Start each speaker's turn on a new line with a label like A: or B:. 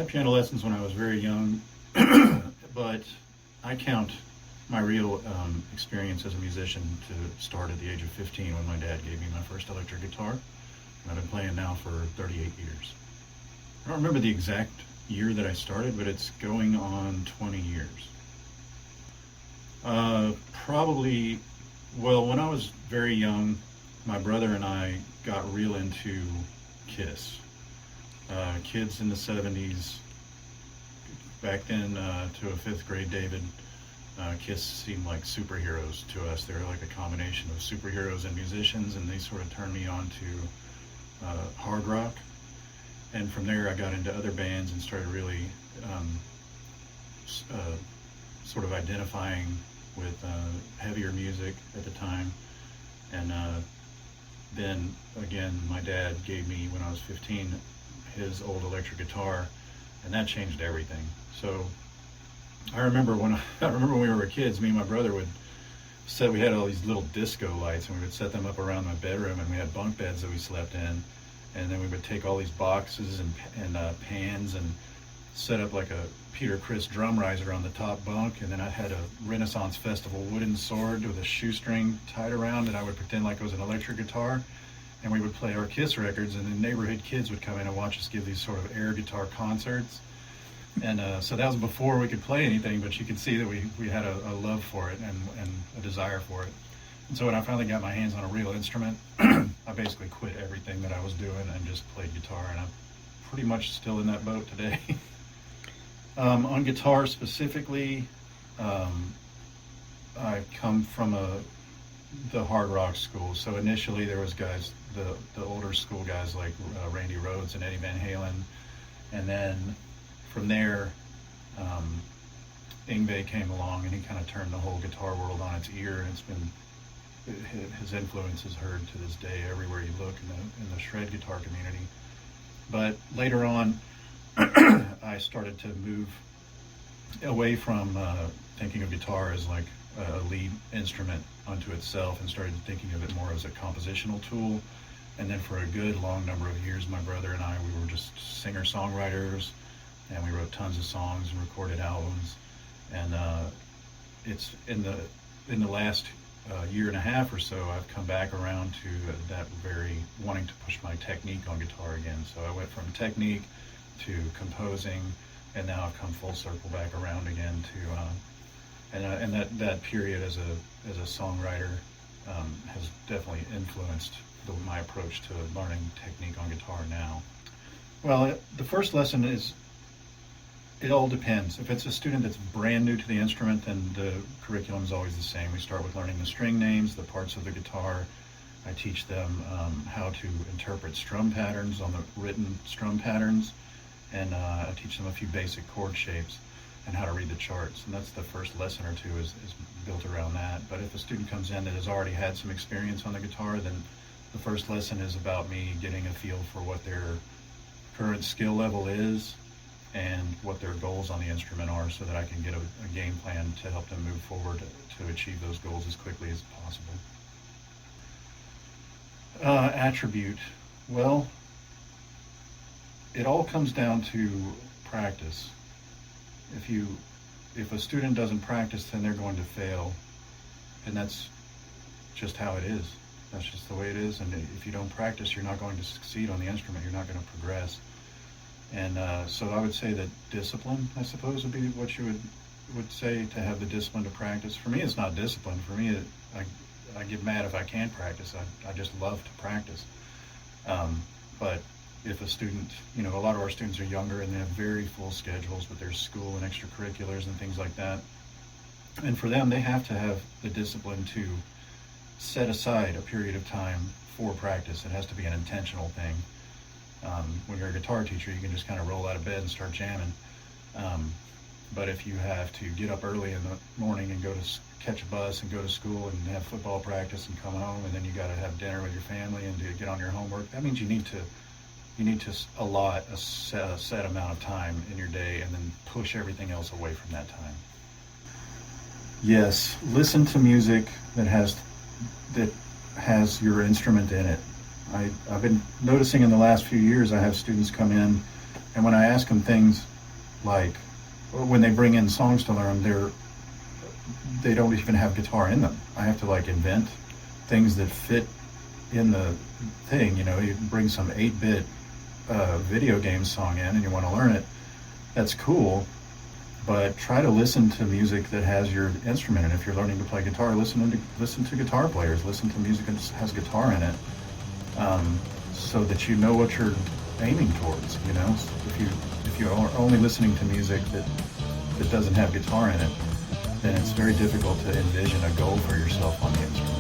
A: had piano lessons when I was very young, but I count my real experience as a musician to start at the age of 15 when my dad gave me my first electric guitar. And I've been playing now for 38 years. I don't remember the exact year that I started, but it's going on 20 years. Probably, well, when I was very young, my brother and I got real into Kiss. Kids in the 70s, back then to a fifth grade David, Kiss seemed like superheroes to us. They were like a combination of superheroes and musicians, and they sort of turned me on to hard rock. And from there I got into other bands and started really sort of identifying with heavier music at the time. And then again, my dad gave me, when I was 15, his old electric guitar, and that changed everything. So I remember when we were kids, me and my brother we had all these little disco lights, and we would set them up around my bedroom, and we had bunk beds that we slept in, and then we would take all these boxes and pans and set up like a Peter Criss drum riser on the top bunk, and then I had a Renaissance Festival wooden sword with a shoestring tied around, and I would pretend like it was an electric guitar, and we would play our Kiss records, and the neighborhood kids would come in and watch us give these sort of air guitar concerts. And so that was before we could play anything, but you could see that we had a love for it and a desire for it. And so when I finally got my hands on a real instrument, I basically quit everything that I was doing and just played guitar, and I'm pretty much still in that boat today. On guitar specifically, I come from the hard rock school. So initially there was guys, the older school guys like Randy Rhoads and Eddie Van Halen, and then from there, Yngwie came along, and he kind of turned the whole guitar world on its ear, and his influence is heard to this day everywhere you look in the shred guitar community. But later on, I started to move away from thinking of guitar as like a lead instrument unto itself, and started thinking of it more as a compositional tool. And then for a good long number of years, my brother and I, we were just singer-songwriters, and we wrote tons of songs and recorded albums. And it's in the last year and a half or so, I've come back around to that very wanting to push my technique on guitar again. So I went from technique to composing, and now I've come full circle back around again to and that period as a songwriter has definitely influenced my approach to learning technique on guitar now. Well, the first lesson is, it all depends. If it's a student that's brand new to the instrument, then the curriculum is always the same. We start with learning the string names, the parts of the guitar. I teach them how to interpret strum patterns on the written strum patterns, and I teach them a few basic chord shapes and how to read the charts. And that's the first lesson or two is built around that. But if a student comes in that has already had some experience on the guitar, then the first lesson is about me getting a feel for what their current skill level is and what their goals on the instrument are, so that I can get a game plan to help them move forward to achieve those goals as quickly as possible. Attribute. Well, it all comes down to practice. If a student doesn't practice, then they're going to fail, and that's just how it is. That's just the way it is. And if you don't practice, you're not going to succeed on the instrument. You're not going to progress. And so I would say that discipline, I suppose, would be what you would say, to have the discipline to practice. For me, it's not discipline. For me, I get mad if I can't practice. I just love to practice. But if a student, a lot of our students are younger and they have very full schedules with their school and extracurriculars and things like that. And for them, they have to have the discipline to set aside a period of time for practice. It has to be an intentional thing. When you're a guitar teacher, you can just kind of roll out of bed and start jamming. But if you have to get up early in the morning and catch a bus and go to school and have football practice and come home, and then you got to have dinner with your family and get on your homework, that means you need to allot a set amount of time in your day, and then push everything else away from that time. Yes, listen to music that has your instrument in it. I've been noticing in the last few years, I have students come in, and when I ask them things like when they bring in songs to learn, they don't even have guitar in them. I have to like invent things that fit in the thing. You know, you bring some 8-bit video game song in and you want to learn it. That's cool, but try to listen to music that has your instrument. And if you're learning to play guitar, listen to guitar players. Listen to music that has guitar in it, so that you know what you're aiming towards. You know, if you are only listening to music that doesn't have guitar in it, then it's very difficult to envision a goal for yourself on the instrument.